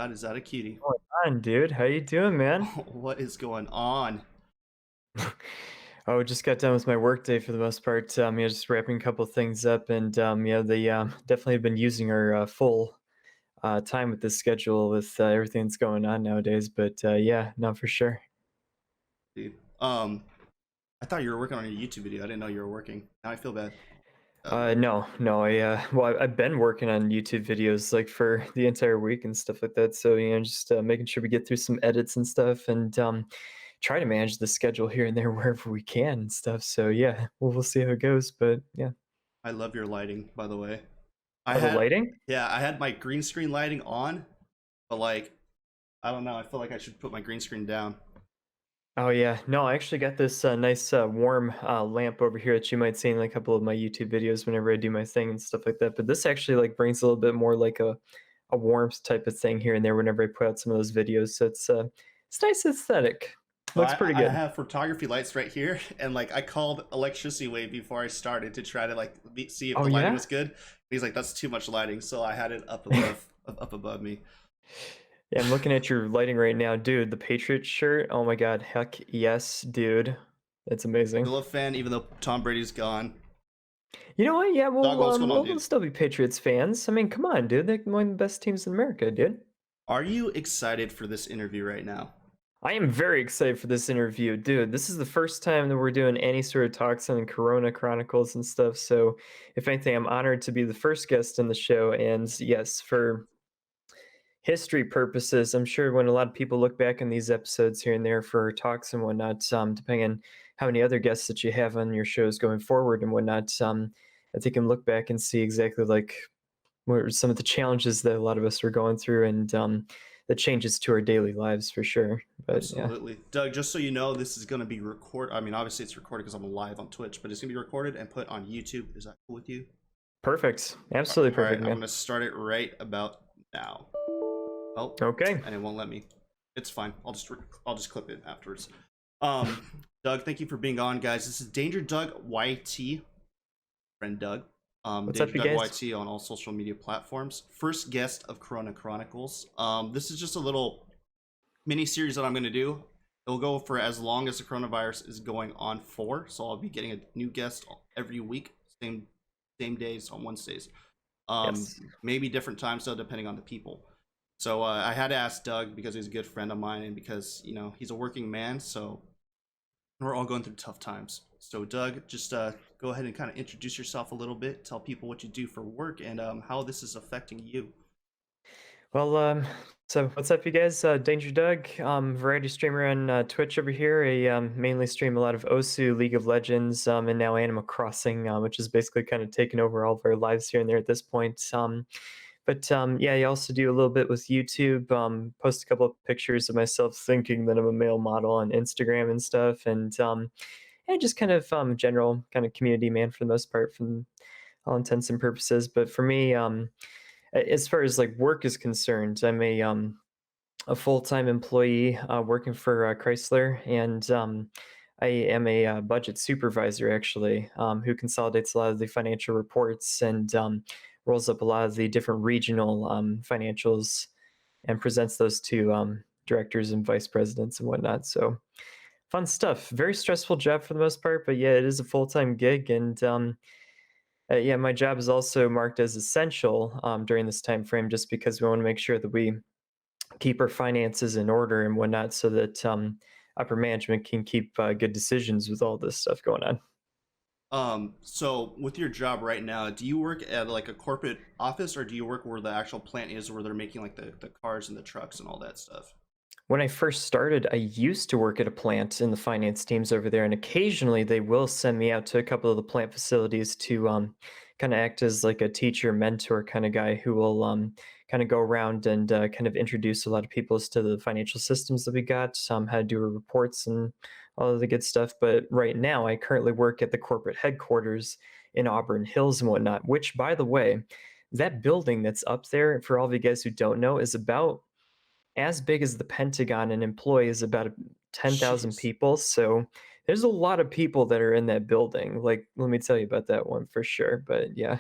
God, is that a cutie? Going on, dude? How you doing, man? What is going on? Oh, just got done with my work day for the most part. Yeah, just wrapping a couple things up, and yeah, they definitely have been using our full time with this schedule with everything that's going on nowadays. But yeah, no, for sure. Dude. I thought you were working on a YouTube video. I didn't know you were working. Now I feel bad. No, no, I've been working on YouTube videos like for the entire week and stuff like that. So just making sure we get through some edits and stuff, and try to manage the schedule here and there wherever we can and stuff. So yeah, we'll see how it goes. But yeah. I love your lighting, by the way. I Oh, the had, lighting? yeah, I had my green screen lighting on, but like, I don't know. I feel like I should put my green screen down. Oh yeah, no, I actually got this nice warm lamp over here that you might see in like, a couple of my YouTube videos whenever I do my thing and stuff like that. But this actually like brings a little bit more like a warmth type of thing here and there whenever I put out some of those videos. So it's nice aesthetic. So Looks pretty I good. have photography lights right here, and like I called electricity wave before I started to try to like see if Oh the lighting yeah, was good. He's like, "That's too much lighting," so I had it up above, up above me. yeah. I'm looking at your lighting right now, dude. The Patriot shirt. Oh my God, heck yes, dude. That's amazing. Still a fan, even though Tom Brady's gone. You know what? Yeah, Doggo, what's going on, we'll dude? still be Patriots fans. I mean, come on, dude. They're one of the best teams in America, dude. Are you excited for this interview right now? I am very excited for this interview, dude. This is the first time that we're doing any sort of talks on the Corona Chronicles and stuff. So, if anything, I'm honored to be the first guest on the show. And yes, for history purposes, I'm sure when a lot of people look back on these episodes here and there for talks and whatnot, depending on how many other guests that you have on your shows going forward and whatnot, I think can look back and see exactly like what were some of the challenges that a lot of us were going through and the changes to our daily lives for sure. But yeah. Absolutely. Doug, just so you know, this is going to be recorded. I mean, obviously it's recorded because I'm live on Twitch, but it's going to be recorded and put on YouTube. Is that cool with you? Perfect. Absolutely All right, perfect, I'm going man. to start it right about now. Oh, Okay. and it won't let me. It's fine. I'll just clip it afterwards. Doug, thank you for being on, guys. This is Danger Doug YT, friend Doug. What's Danger up, you Doug guys? YT on all social media platforms. First guest of Corona Chronicles. This is just a little mini series that I'm going to do. It'll go for as long as the coronavirus is going on for. So I'll be getting a new guest every week, same days on Wednesdays. Yes. Maybe different times though, depending on the people. So I had to ask Doug because he's a good friend of mine and because he's a working man. So we're all going through tough times. So Doug, just go ahead and kind of introduce yourself a little bit. Tell people what you do for work and how this is affecting you. Well, so what's up, you guys? Danger Doug, variety streamer on Twitch over here. I mainly stream a lot of Osu, League of Legends, and now Animal Crossing, which is basically kind of taken over all of our lives here and there at this point. But yeah, I also do a little bit with YouTube. Post a couple of pictures of myself thinking that I'm a male model on Instagram and stuff, and just kind of general kind of community man for the most part, from all intents and purposes. But for me, as far as like work is concerned, I'm a full-time employee working for Chrysler, and I am a budget supervisor actually, who consolidates a lot of the financial reports and rolls up a lot of the different regional financials and presents those to directors and vice presidents and whatnot. So fun stuff. Very stressful job for the most part, but yeah, it is a full-time gig, and yeah, my job is also marked as essential during this time frame, just because we want to make sure that we keep our finances in order and whatnot, so that upper management can keep good decisions with all this stuff going on. So with your job right now, do you work at like a corporate office or do you work where the actual plant is where they're making like the cars and the trucks and all that stuff? When I first started, I used to work at a plant in the finance teams over there, and occasionally they will send me out to a couple of the plant facilities to kind of act as like a teacher, mentor kind of guy who will kind of go around and kind of introduce a lot of people to the financial systems that we got, how to do our reports and all of the good stuff. But right now, I currently work at the corporate headquarters in Auburn Hills and whatnot, which, by the way, that building that's up there, for all of you guys who don't know, is about as big as the Pentagon and employs about 10,000 Jeez. people. So there's a lot of people that are in that building. Like, let me tell you about that one for sure. But yeah.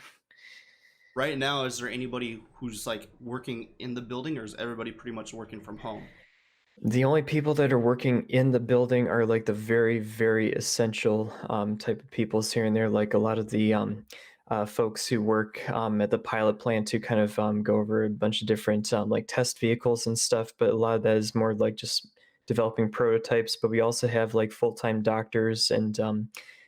right now, is there anybody who's like working in the building, or is everybody pretty much working from home? The only people that are working in the building are like the very, very essential type of peoples here and there, like a lot of the folks who work at the pilot plant to kind of go over a bunch of different like test vehicles and stuff. But a lot of that is more like just developing prototypes. But we also have like full-time doctors and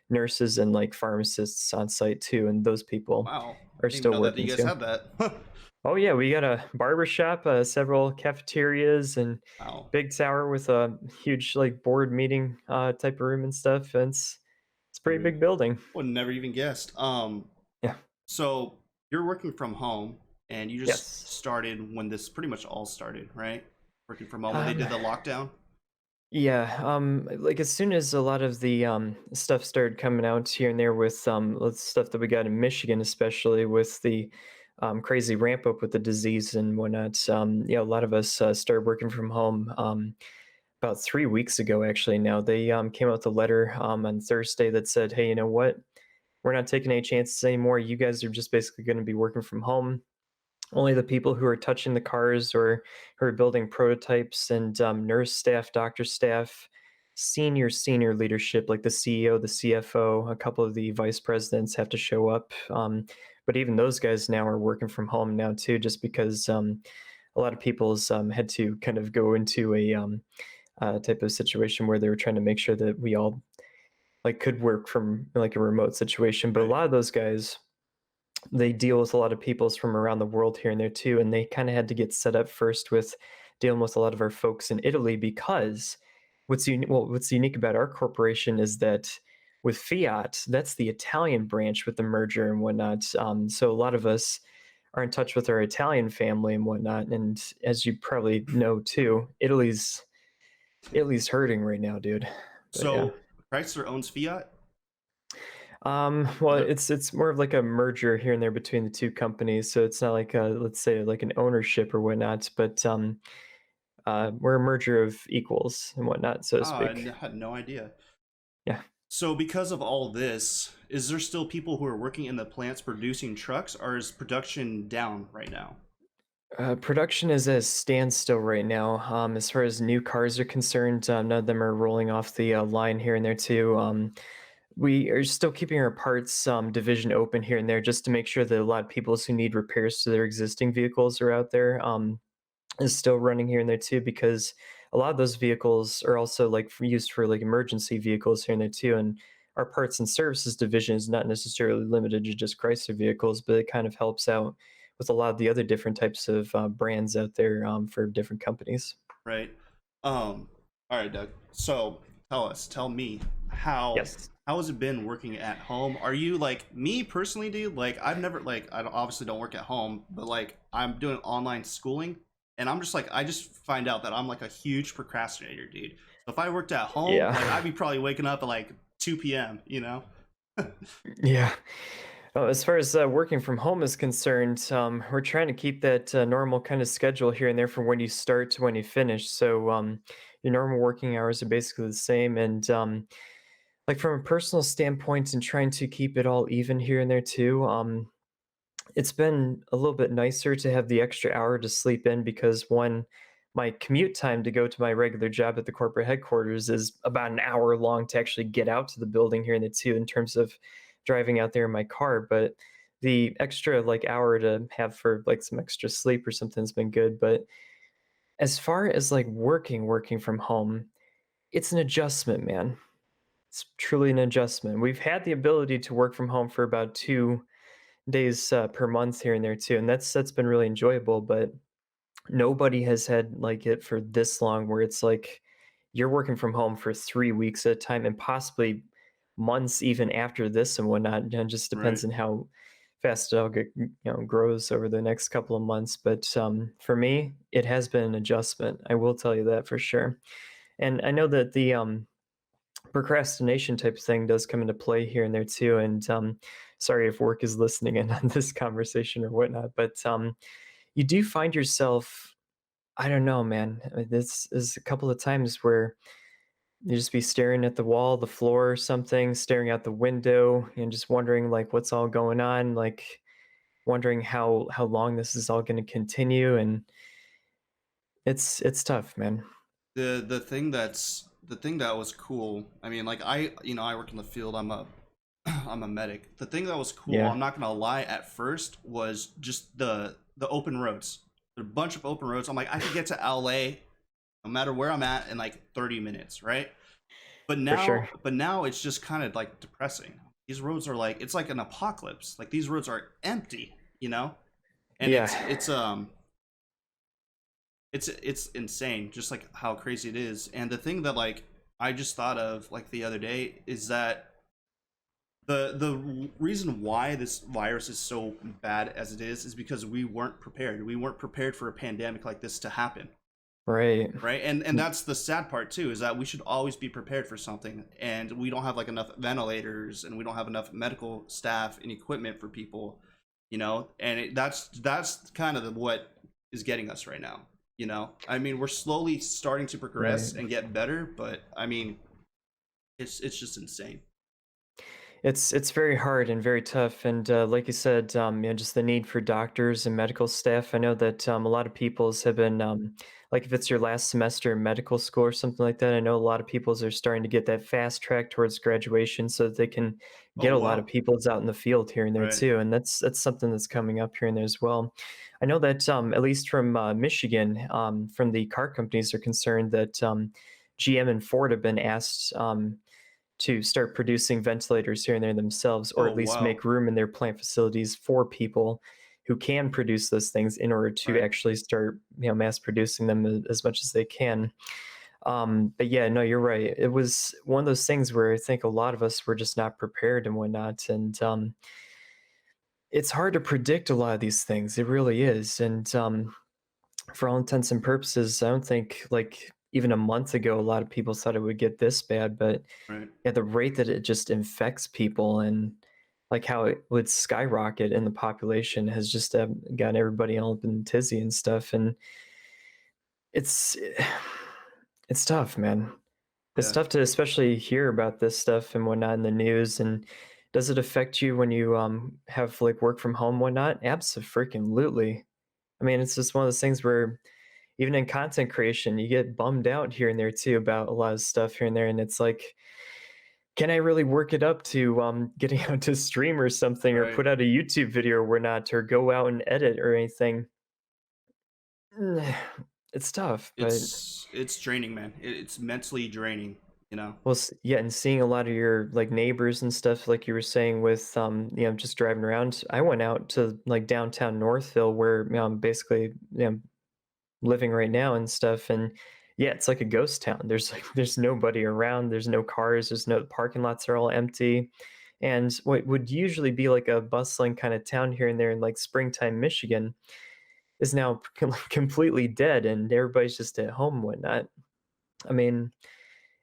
nurses and like pharmacists on site too, and those people Wow, I are didn't even still know that you working guys too. had that. Oh yeah, we got a barber shop, several cafeterias, and Wow, big tower with a huge like board meeting type of room and stuff. And it's a pretty dude, big building. would never even guessed. Yeah. So you're working from home, and you just Yes. started when this pretty much all started, right? Working from home when they Um, did the lockdown. yeah. Like as soon as a lot of the stuff started coming out here and there with stuff that we got in Michigan, especially with the crazy ramp up with the disease and whatnot. Yeah, a lot of us started working from home. About 3 weeks ago, actually. Now they came out with a letter on Thursday that said, "Hey, you know what? We're not taking any chances anymore. You guys are just basically going to be working from home. Only the people who are touching the cars or who are building prototypes and nurse staff, doctor staff, senior leadership like the CEO, the CFO, a couple of the vice presidents have to show up. But even those guys now are working from home now too, just because a lot of people's had to kind of go into a type of situation where they were trying to make sure that we all like could work from like a remote situation. But a Right. lot of those guys, they deal with a lot of peoples from around the world here and there too, and they kind of had to get set up first with dealing with a lot of our folks in Italy because what's unique about our corporation is that with Fiat, that's the Italian branch with the merger and whatnot. So a lot of us are in touch with our Italian family and whatnot. And as you probably know too, Italy's hurting right now, dude. But yeah. So Chrysler owns Fiat. Well, Other. it's more of like a merger here and there between the two companies, so it's not like a, let's say like an ownership or whatnot, but we're a merger of equals and whatnot, so to Oh, speak. had no idea. Yeah. So because of all this, is there still people who are working in the plants producing trucks, or is production down right now? Production is at a standstill right now. As far as new cars are concerned, none of them are rolling off the line here and there too. We are still keeping our parts division open here and there just to make sure that a lot of people who need repairs to their existing vehicles are out there. Is still running here and there too because a lot of those vehicles are also like used for like emergency vehicles here and there too. And our parts and services division is not necessarily limited to just Chrysler vehicles, but it kind of helps out with a lot of the other different types of brands out there for different companies. Right. All right, Doug. So tell me how Yes. how has it been working at home? Are you like me personally, dude? Like I've never like obviously don't work at home, but like I'm doing online schooling, and I'm just like I just find out that I'm like a huge procrastinator, dude. So if I worked at home, Yeah. like I'd be probably waking up at like 2 p.m. Yeah. As far as working from home is concerned, we're trying to keep that normal kind of schedule here and there from when you start to when you finish. So your normal working hours are basically the same. And like from a personal standpoint and trying to keep it all even here and there too, it's been a little bit nicer to have the extra hour to sleep in because one, my commute time to go to my regular job at the corporate headquarters is about an hour long to actually get out to the building here in the two in terms of driving out there in my car. But the extra like hour to have for like some extra sleep or something has been good. But as far as like working from home, it's an adjustment, man. It's truly an adjustment. We've had the ability to work from home for about 2 days per month here and there too, and that's been really enjoyable. But nobody has had like it for this long, where it's like you're working from home for 3 weeks at a time, and possibly months even after this and whatnot. It just depends Right. on how fast it all grows over the next couple of months. But for me, it has been an adjustment. I will tell you that for sure. And I know that the procrastination type thing does come into play here and there too. And sorry if work is listening in on this conversation or whatnot, but you do find yourself, I don't know, man. This is a couple of times where you just be staring at the wall, the floor, or something, staring out the window, and just wondering like what's all going on. Like wondering how long this is all going to continue, and it's tough, man. The thing that was cool. I mean, like I work in the field. I'm a I'm a medic. The thing that was cool, Yeah, I'm not gonna lie, at first was just the open roads. A bunch of open roads. I'm like, I could get to LA no matter where I'm at in like 30 minutes, right? for sure. But now it's just kind of like depressing. These roads are like it's like an apocalypse. Like these roads are empty, you know? And Yeah, it's insane just like how crazy it is. And the thing that like I just thought of like the other day is that the reason why this virus is so bad as it is because we weren't prepared. We weren't prepared for a pandemic like this to happen, right. right? And that's the sad part too, is that we should always be prepared for something, and we don't have like enough ventilators, and we don't have enough medical staff and equipment for people, you know. And that's kind of what is getting us right now, you know. I mean, we're slowly starting to progress Right. and get better, but I mean, it's just insane. It's very hard and very tough, and like you said, just the need for doctors and medical staff. I know that a lot of people's have been like if it's your last semester in medical school or something like that. I know a lot of people's are starting to get that fast track towards graduation, so that they can Oh get a lot of wow. people's out in the field here and there Right. too. And that's something that's coming up here and there as well. I know that at least from Michigan, from the car companies are concerned that GM and Ford have been asked. To start producing ventilators here and there themselves, or Oh at least wow. make room in their plant facilities for people who can produce those things in order to Right. actually start, mass producing them as much as they can. But yeah, no, you're right. It was one of those things where I think a lot of us were just not prepared and whatnot. And it's hard to predict a lot of these things. It really is. And for all intents and purposes, I don't think like even a month ago, a lot of people thought it would get this bad, but Right. yeah, the rate that it just infects people and, like, how it would skyrocket in the population has just, gotten everybody all up in a tizzy and stuff, and it's it's tough, man. It's Yeah. tough to especially hear about this stuff and whatnot in the news, and does it affect you when you, have, like, work from home, whatnot? Abso-freaking-lutely. I mean, it's just one of those things where even in content creation, you get bummed out here and there too about a lot of stuff here and there, and it's like, can I really work it up to, getting out to stream or something or Right. put out a YouTube video or whatnot or go out and edit or anything? It's tough, but It's draining, man. It's mentally draining, you know. well, yeah, and seeing a lot of your, like, neighbors and stuff, like you were saying with, just driving around. I went out to, like, downtown Northville where, basically, living right now and stuff, and yeah, it's like a ghost town. There's like there's nobody around, there's no cars, there's no parking lots are all empty. And what would usually be like a bustling kind of town here and there in like springtime Michigan is now completely dead and everybody's just at home and whatnot. I mean,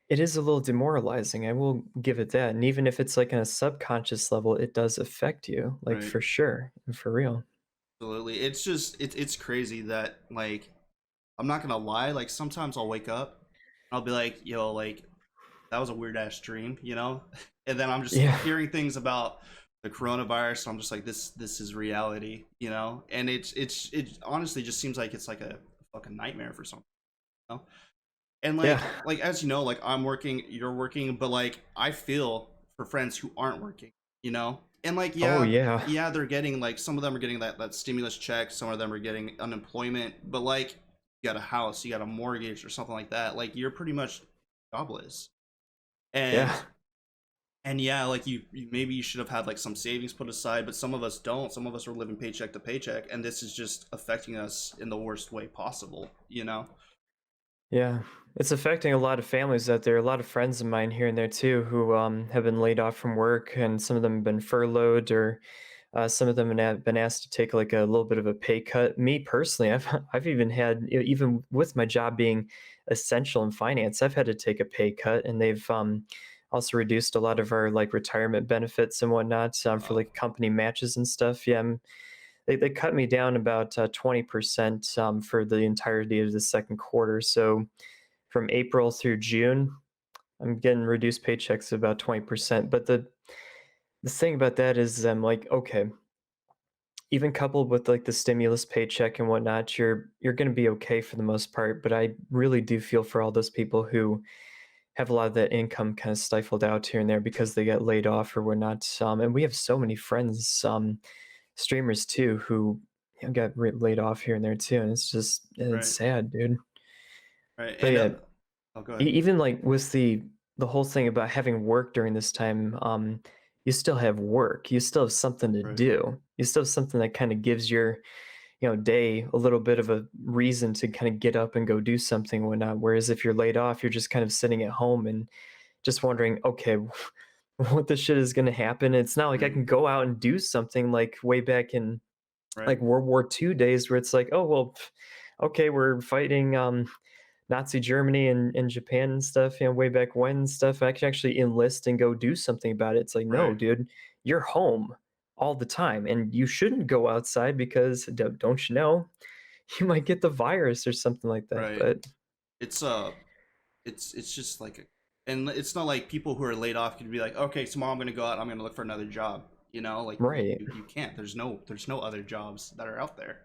it is a little demoralizing, I will give it that. And even if it's like on a subconscious level, it does affect you, like Right. for sure and for real. Absolutely. It's just it's crazy that like I'm not gonna lie, like sometimes I'll wake up and I'll be like, yo, like that was a weird ass dream, you know? And then I'm just Yeah. hearing things about the coronavirus, and I'm just like, this is reality, you know? And it honestly just seems like it's like a fucking nightmare for some, you know? And Yeah. like as you know, like I'm working, you're working, but like I feel for friends who aren't working, you know. And like Oh yeah. yeah, they're getting like some of them are getting that stimulus check, some of them are getting unemployment, but like you got a house, you got a mortgage or something like that, like you're pretty much jobless. Yeah. And yeah, like you maybe you should have had like some savings put aside, but some of us don't. Some of us are living paycheck to paycheck, and this is just affecting us in the worst way possible, you know. Yeah, it's affecting a lot of families out there. A lot of friends of mine here and there too who have been laid off from work, and some of them have been furloughed, or some of them have been asked to take like a little bit of a pay cut. Me personally, I've I've even had even with my job being essential in finance, I've had to take a pay cut, and they've also reduced a lot of our like retirement benefits and whatnot for like company matches and stuff. Yeah, they cut me down about 20% for the entirety of the second quarter. So from April through June, I'm getting reduced paychecks about 20%. But the thing about that is I'm like, okay, even coupled with like the stimulus paycheck and whatnot, you're going to be okay for the most part. But I really do feel for all those people who have a lot of that income kind of stifled out here and there because they get laid off or whatnot. And we have so many friends, streamers too, who got laid off here and there too, and it's Right. sad, dude. Right. But And yeah, oh, go ahead. even like with the whole thing about having work during this time, you still have work. You still have something to Right. do. You still have something that kind of gives your day a little bit of a reason to kind of get up and go do something and whatnot. Whereas if you're laid off, you're just kind of sitting at home and just wondering, okay, what the shit is going to happen. It's not like I Right. can go out and do something like way back in Right. like World War II days where it's like, oh well, okay, we're fighting Nazi Germany and Japan and stuff, way back when and stuff. I can actually enlist and go do something about it. It's like, no, Right. dude, you're home all the time, and you shouldn't go outside because don't you know you might get the virus or something like that. Right. But It's it's just like and it's not like people who are laid off can be like, okay, tomorrow I'm gonna go out, I'm gonna look for another job. Like right, you can't. There's no other jobs that are out there.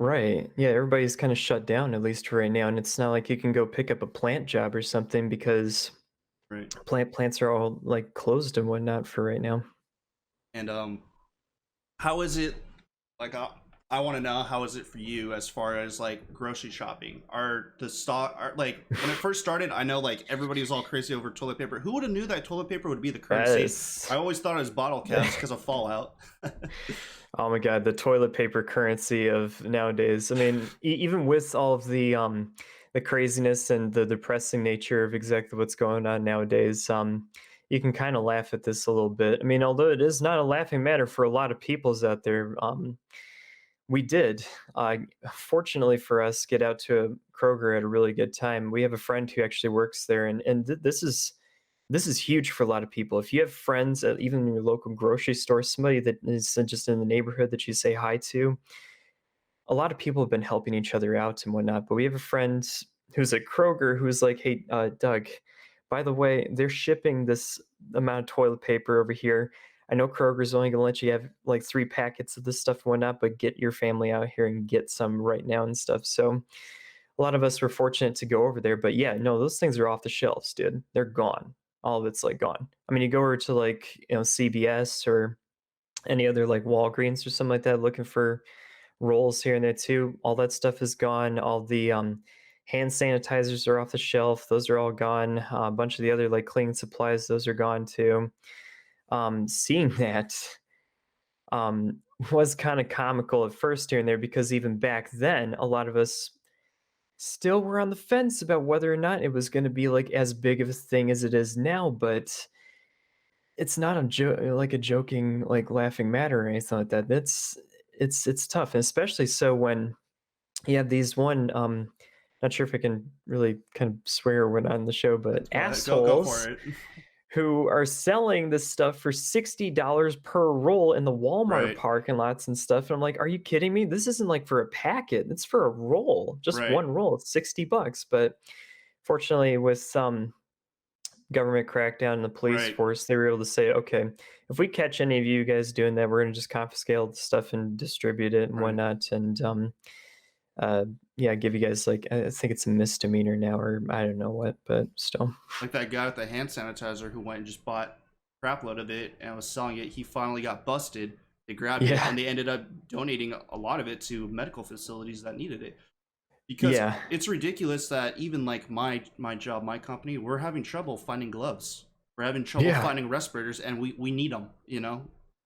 right, yeah, everybody's kind of shut down at least for right now, and it's not like you can go pick up a plant job or something because Right. plants are all like closed and whatnot for right now. And how is it like I want to know how is it for you as far as like grocery shopping? Are the stock are like when it first started, I know like everybody was all crazy over toilet paper. Who would have knew that toilet paper would be the currency? Yes. I always thought it was bottle caps because of Fallout. Oh my god, the toilet paper currency of nowadays. I mean, even with all of the craziness and the depressing nature of exactly what's going on nowadays, you can kind of laugh at this a little bit. I mean, although it is not a laughing matter for a lot of peoples out there, we did, uh, fortunately for us, get out to a Kroger at a really good time. We have a friend who actually works there, and this is huge for a lot of people. If you have friends, even in your local grocery store, somebody that is just in the neighborhood that you say hi to, a lot of people have been helping each other out and whatnot. But we have a friend who's at Kroger who's like, "Hey, Doug, by the way, they're shipping this amount of toilet paper over here. I know Kroger's only gonna let you have like 3 packets of this stuff and whatnot, but get your family out here and get some right now and stuff." So a lot of us were fortunate to go over there, but yeah, no, those things are off the shelves, dude. They're gone. All of it's like gone. I mean, you go over to like, CVS or any other like Walgreens or something like that looking for rolls here and there too. All that stuff is gone. All the hand sanitizers are off the shelf. Those are all gone. A bunch of the other like cleaning supplies, those are gone too. Seeing that um, was kind of comical at first here and there because even back then, a lot of us still were on the fence about whether or not it was gonna be, like, as big of a thing as it is now, but it's not like a joking, like, laughing matter or anything like that. It's tough, and especially so when you have these not sure if I can really kind of swear or whatnot on the show, but Go ahead, go for assholes it. who are selling this stuff for $60 per roll in the Walmart Right. parking lots and stuff. And I'm like, are you kidding me? This isn't like for a packet. It's for a roll, just Right. one roll. It's $60. But fortunately, with some government crackdown and the police Right. force, they were able to say, okay, if we catch any of you guys doing that, we're gonna just confiscate all the stuff and distribute it and Right. whatnot. And uh, yeah, give you guys like I think it's a misdemeanor now, or I don't know what, but still, Like that guy with the hand sanitizer who went and just bought a crap load of it and was selling it. He finally got busted. They grabbed it yeah, and they ended up donating a lot of it to medical facilities that needed it. Because yeah, it's ridiculous that even like my job, my company, we're having trouble finding gloves. We're having trouble yeah. finding respirators, and we need them.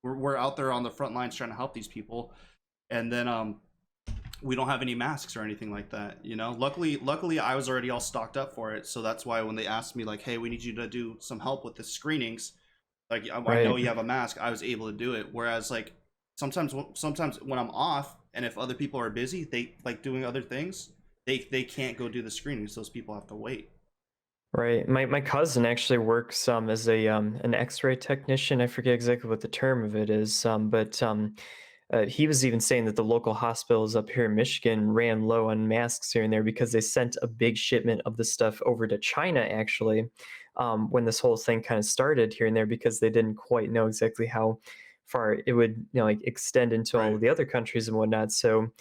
We're out there on the front lines trying to help these people, and then we don't have any masks or anything like that. Luckily I was already all stocked up for it, so that's why when they asked me like, hey, we need you to do some help with the screenings, like I know Right. you have a mask, I was able to do it. Whereas like sometimes when I'm off and if other people are busy, they like doing other things, they can't go do the screenings. Those people have to wait. Right. My cousin actually works as a an X-ray technician. I forget exactly what the term of it is, but he was even saying that the local hospitals up here in Michigan ran low on masks here and there because they sent a big shipment of the stuff over to China actually, when this whole thing kind of started here and there because they didn't quite know exactly how far it would, like extend into all Right. of the other countries and whatnot. So,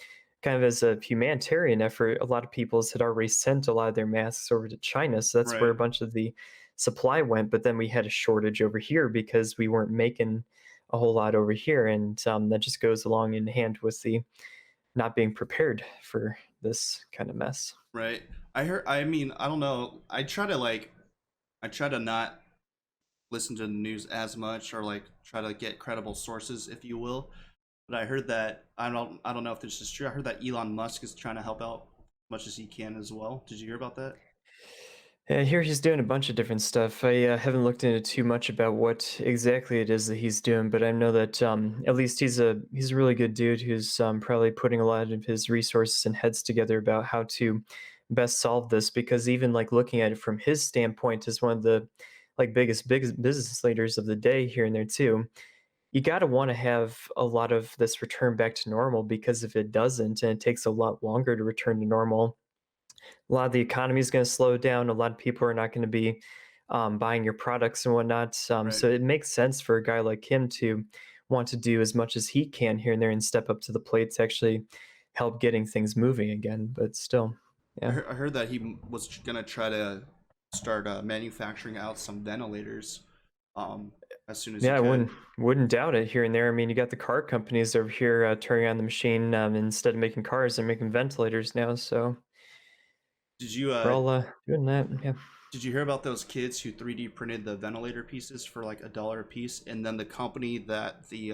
kind of as a humanitarian effort, a lot of peoples had already sent a lot of their masks over to China. So that's where Right. a bunch of the supply went. But then we had a shortage over here because we weren't making a whole lot over here, and that just goes along in hand with the not being prepared for this kind of mess. Right. I mean, I don't know. I try to not listen to the news as much, or like try to get credible sources, if you will. But I heard that I don't know if this is true. I heard that Elon Musk is trying to help out as much as he can as well. Did you hear about that? Yeah, here he's doing a bunch of different stuff. I haven't looked into too much about what exactly it is that he's doing, but I know that at least he's a really good dude who's probably putting a lot of his resources and heads together about how to best solve this. Because even like looking at it from his standpoint, as one of the like biggest business leaders of the day here and there too, you got to want to have a lot of this return back to normal, because if it doesn't, and it takes a lot longer to return to normal, a lot of the economy is going to slow down. A lot of people are not going to be buying your products and whatnot. Right. So it makes sense for a guy like him to want to do as much as he can here and there and step up to the plate to actually help getting things moving again. But still, yeah. I heard that he was gonna try to start manufacturing out some ventilators, um, as soon as he Yeah, I could. wouldn't doubt it here and there. I mean, you got the car companies over here turning on the machine, instead of making cars, they're making ventilators now. So Did you we're all doing that. Yeah. did you hear about those kids who 3D printed the ventilator pieces for like $1 a piece, and then the company that the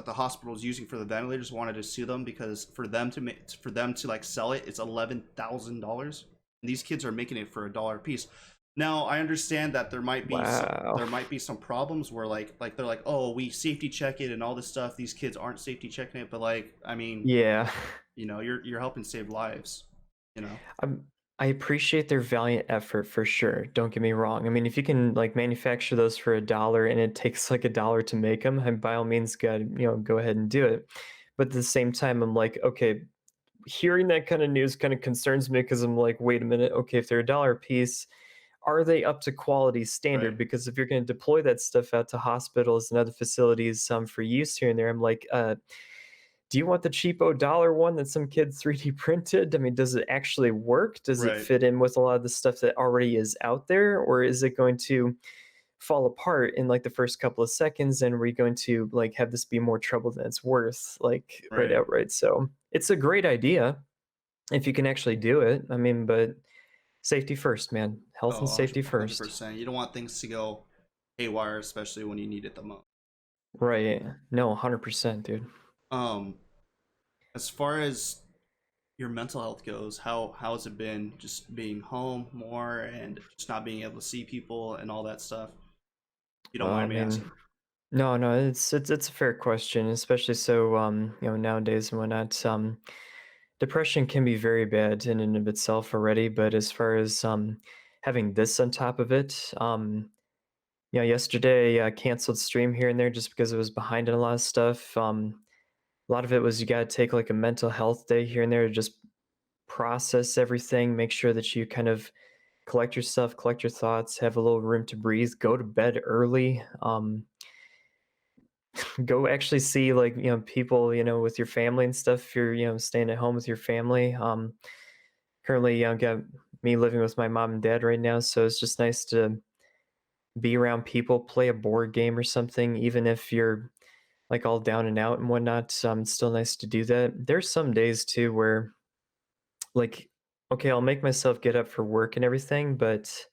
hospital is using for the ventilators wanted to sue them because for them to like sell it, it's $11,000, and these kids are making it for $1 a piece. Now I understand that Wow. there might be some problems where like they're like, oh, we safety check it and all this stuff. These kids aren't safety checking it, but like I mean, Yeah. you're helping save lives, you know. I'm, I appreciate their valiant effort for sure. Don't get me wrong. I mean, if you can like manufacture those for $1 and it takes like $1 to make them, by all means, go ahead and do it. But at the same time, I'm like, okay, hearing that kind of news kind of concerns me, because I'm like, wait a minute, okay, if they're $1 a piece, are they up to quality Right. standard? Because if you're going to deploy that stuff out to hospitals and other facilities for use here and there, I'm like, do you want the cheapo dollar one that some kid 3D printed? I mean, does it actually work? Does it Right. fit in with a lot of the stuff that already is out there? Or is it going to fall apart in like the first couple of seconds? And we're going to like have this be more trouble than it's worth, like right Right. outright. So it's a great idea if you can actually do it. I mean, but safety first, man. Health and Oh, safety first. 100%. You don't want things to go haywire, especially when you need it the most. Right. No, 100%, dude. Um, as far as your mental health goes, how has it been just being home more and just not being able to see people and all that stuff? If you don't Well, I mind me mean, asking. no, it's a fair question, especially so nowadays and whatnot. Depression can be very bad in and of itself already, but as far as having this on top of it, yesterday I canceled stream here and there just because I was behind in a lot of stuff. A lot of it was you got to take like a mental health day here and there to just process everything, make sure that you kind of collect yourself, collect your thoughts, have a little room to breathe, go to bed early. Go actually see like people with your family and stuff if you're staying at home with your family. Currently got me living with my mom and dad right now, so it's just nice to be around people, play a board game or something, even if you're like all down and out and whatnot. It's still nice to do that. There's some days too where like, okay, I'll make myself get up for work and everything, but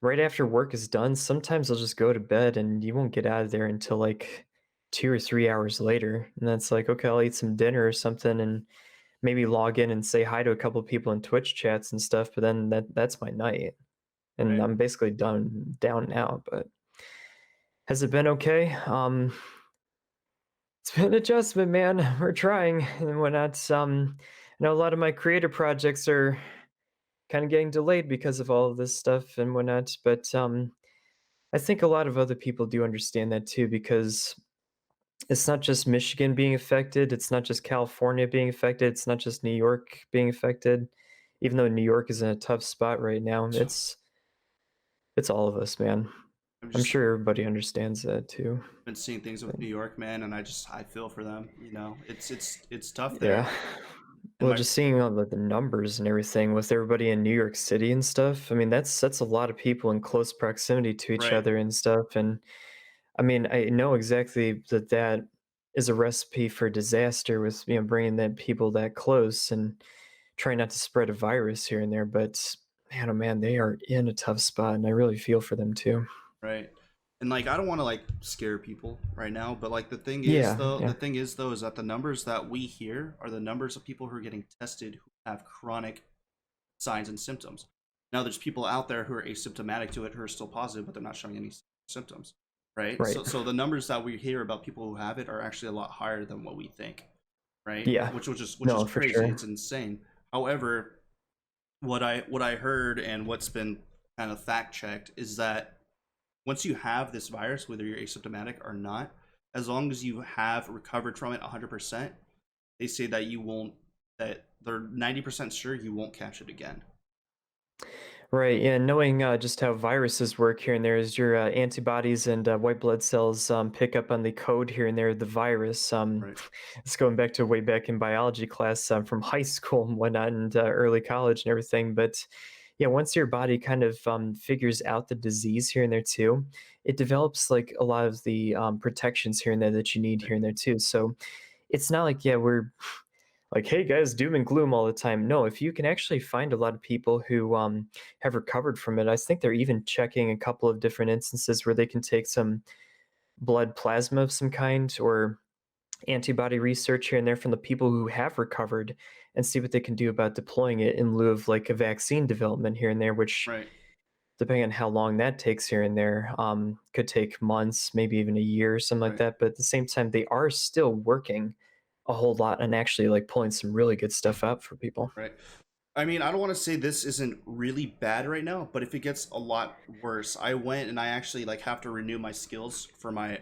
right after work is done, sometimes I'll just go to bed and you won't get out of there until like 2 or 3 hours later. And that's like, okay, I'll eat some dinner or something and maybe log in and say hi to a couple of people in Twitch chats and stuff, but then that's my night. And Right. I'm basically done down and out. But has it been okay? It's been an adjustment, man. We're trying and whatnot. I know a lot of my creator projects are kind of getting delayed because of all of this stuff and whatnot, but I think a lot of other people do understand that too, because it's not just Michigan being affected, it's not just California being affected, it's not just New York being affected. Even though New York is in a tough spot right now, it's all of us, man. I've I'm just sure everybody understands that too. been seeing things with But New York, man, and I feel for them. You know, it's tough there. yeah. And Well, my just seeing all the numbers and everything with everybody in New York City and stuff, I mean, that's a lot of people in close proximity to each right, other and stuff. And I mean, I know exactly that that is a recipe for disaster with, bringing that people that close and trying not to spread a virus here and there. But man, oh man, they are in a tough spot, and I really feel for them too. right. And like I don't want to like scare people right now, but like Yeah, the yeah, thing is though is that the numbers that we hear are the numbers of people who are getting tested who have chronic signs and symptoms. Now there's people out there who are asymptomatic to it who are still positive, but they're not showing any symptoms, right? right. So the numbers that we hear about people who have it are actually a lot higher than what we think, right? Yeah, Which is no, for crazy. sure. It's insane. However, what I heard and what's been kind of fact checked is that once you have this virus, whether you're asymptomatic or not, as long as you have recovered from it 100%, they say that you won't, that they're 90% sure you won't catch it again. Right, yeah, knowing just how viruses work here and there is your antibodies and white blood cells pick up on the code here and there of the virus. Right, It's going back to way back in biology class from high school and whatnot and early college and everything. But yeah, once your body kind of figures out the disease here and there too, it develops like a lot of the protections here and there that you need right, here and there too. So it's not like, yeah, we're like, hey guys, doom and gloom all the time. No, if you can actually find a lot of people who have recovered from it, I think they're even checking a couple of different instances where they can take some blood plasma of some kind or antibody research here and there from the people who have recovered and see what they can do about deploying it in lieu of like a vaccine development here and there, which right, depending on how long that takes here and there, could take months, maybe even a year or something like right, that. But at the same time, they are still working a whole lot and actually like pulling some really good stuff out for people. right. I mean, I don't want to say this isn't really bad right now, but if it gets a lot worse, I went and I actually like have to renew my skills for my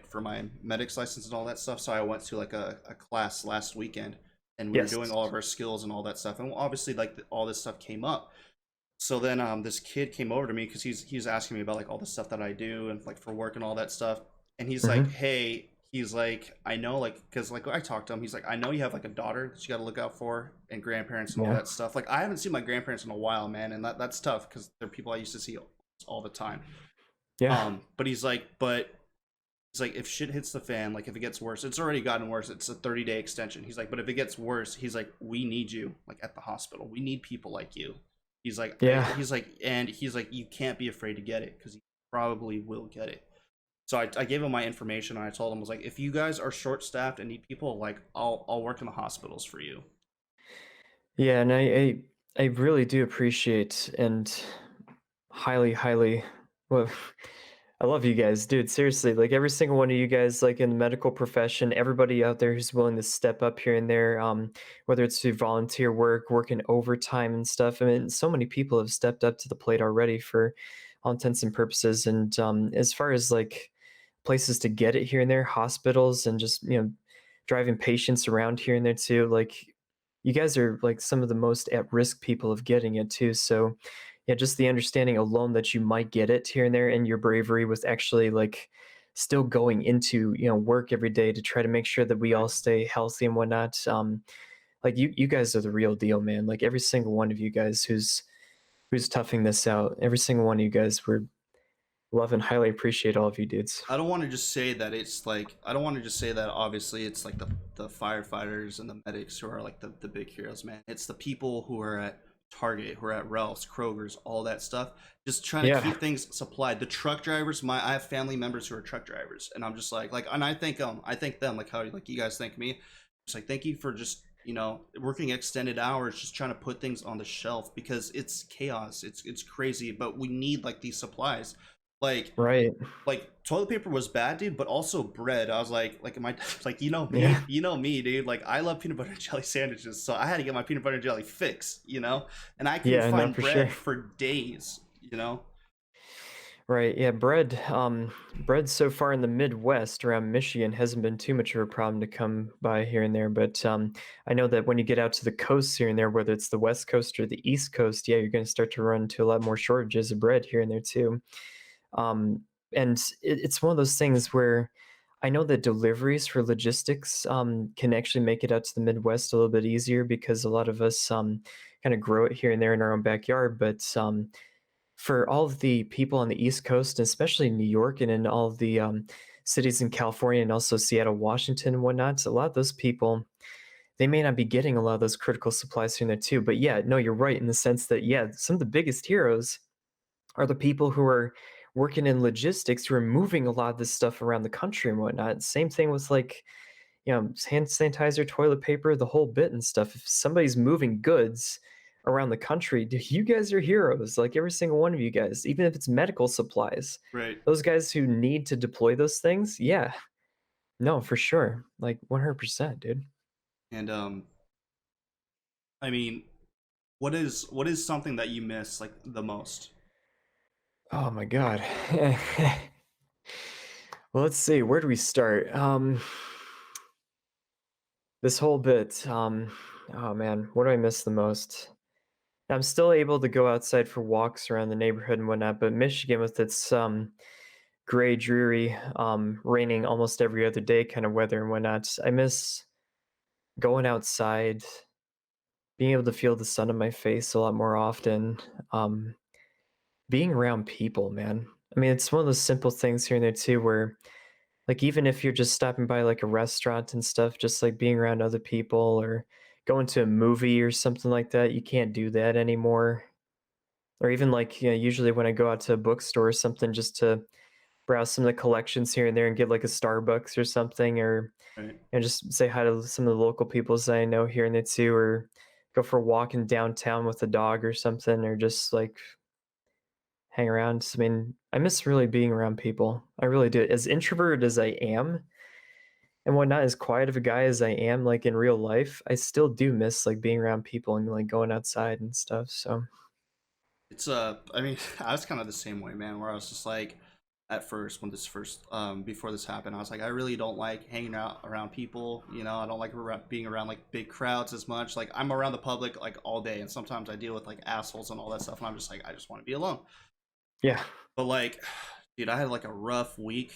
medics license and all that stuff. So I went to like a class last weekend, and we were doing Yes. all of our skills and all that stuff. And obviously, like all this stuff came up. So then this kid came over to me because he's asking me about like all the stuff that I do and like for work and all that stuff. And he's like, Mhm. hey, he's like, I know, like, because like I talked to him, he's like, I know you have like a daughter that you got to look out for and grandparents and all Yeah. that stuff. Like I haven't seen my grandparents in a while, man, and that's tough because they're people I used to see all the time. Yeah. But he's like, if shit hits the fan, like if it gets worse, it's already gotten worse. It's a 30-day extension. He's like, but if it gets worse, he's like, we need you like at the hospital. We need people like you. He's like, Yeah. he's like, you can't be afraid to get it because you probably will get it. So I gave him my information and I told him I was like, if you guys are short staffed and need people, like I'll work in the hospitals for you. Yeah, and I really do appreciate and highly, highly well, I love you guys, dude. Seriously, like every single one of you guys, like in the medical profession, everybody out there who's willing to step up here and there, whether it's through volunteer work, working overtime and stuff. I mean, so many people have stepped up to the plate already for all intents and purposes. And as far as like places to get it here and there, hospitals and just, driving patients around here and there too. Like you guys are like some of the most at risk people of getting it too. So yeah, just the understanding alone that you might get it here and there and your bravery with actually like still going into, work every day to try to make sure that we Right. all stay healthy and whatnot. Like you guys are the real deal, man. Like every single one of you guys who's toughing this out, every single one of you guys, we're love and highly appreciate all of you dudes. I don't want to just say that it's like I don't want to just say that obviously it's like the firefighters and the medics who are like the big heroes, man. It's the people who are at Target, who are at Ralph's, Kroger's, all that stuff, just trying to Yeah. keep things supplied. The truck drivers, I have family members who are truck drivers, and I'm just like, and I thank them like how like you guys thank me. It's like thank you for just working extended hours, just trying to put things on the shelf because it's chaos, it's crazy, but we need like these supplies. Like Right. toilet paper was bad, dude, but also bread. I was like, am I like Yeah. you know me, dude. Like I love peanut butter and jelly sandwiches, so I had to get my peanut butter and jelly fix, and I couldn't Yeah, no, find for sure. bread for days. Right. Yeah, bread so far in the Midwest around Michigan hasn't been too much of a problem to come by here and there, but I know that when you get out to the coasts here and there, whether it's the West Coast or the East Coast, yeah, you're going to start to run into a lot more shortages of bread here and there too. Um, and it's one of those things where I know that deliveries for logistics can actually make it out to the Midwest a little bit easier because a lot of us kind of grow it here and there in our own backyard. But for all of the people on the East Coast, especially New York and in all of the cities in California and also Seattle, Washington, and whatnot, a lot of those people, they may not be getting a lot of those critical supplies from there too. But yeah, no, you're right in the sense that, yeah, some of the biggest heroes are the people who are working in logistics who are moving a lot of this stuff around the country and whatnot. Same thing with like, hand sanitizer, toilet paper, the whole bit and stuff. If somebody's moving goods around the country, you guys are heroes. Like every single one of you guys, even if it's medical supplies, Right. those guys who need to deploy those things, yeah, no, for sure. Like 100%, dude. And I mean, what is something that you miss like the most? Oh my God. Well, let's see. Where do we start? This whole bit, oh man, what do I miss the most? I'm still able to go outside for walks around the neighborhood and whatnot, but Michigan with its gray, dreary, raining almost every other day kind of weather and whatnot, I miss going outside, being able to feel the sun on my face a lot more often, um, being around people, man. I mean, it's one of those simple things here and there too, where like even if you're just stopping by like a restaurant and stuff, just like being around other people or going to a movie or something like that, you can't do that anymore. Or even like, usually when I go out to a bookstore or something just to browse some of the collections here and there and get like a Starbucks or something, or Right. just say hi to some of the local peoples that I know here and there too, or go for a walk in downtown with a dog or something, or just like hang around. I mean, I miss really being around people. I really do. As introverted as I am and whatnot, as quiet of a guy as I am, like in real life, I still do miss like being around people and like going outside and stuff. So It's I mean, I was kind of the same way, man, where I was just like at first when this first before this happened, I was like I really don't like hanging out around people, I don't like being around like big crowds as much. Like I'm around the public like all day and sometimes I deal with like assholes and all that stuff and I'm just like I just want to be alone. yeah, But like dude, I had like a rough week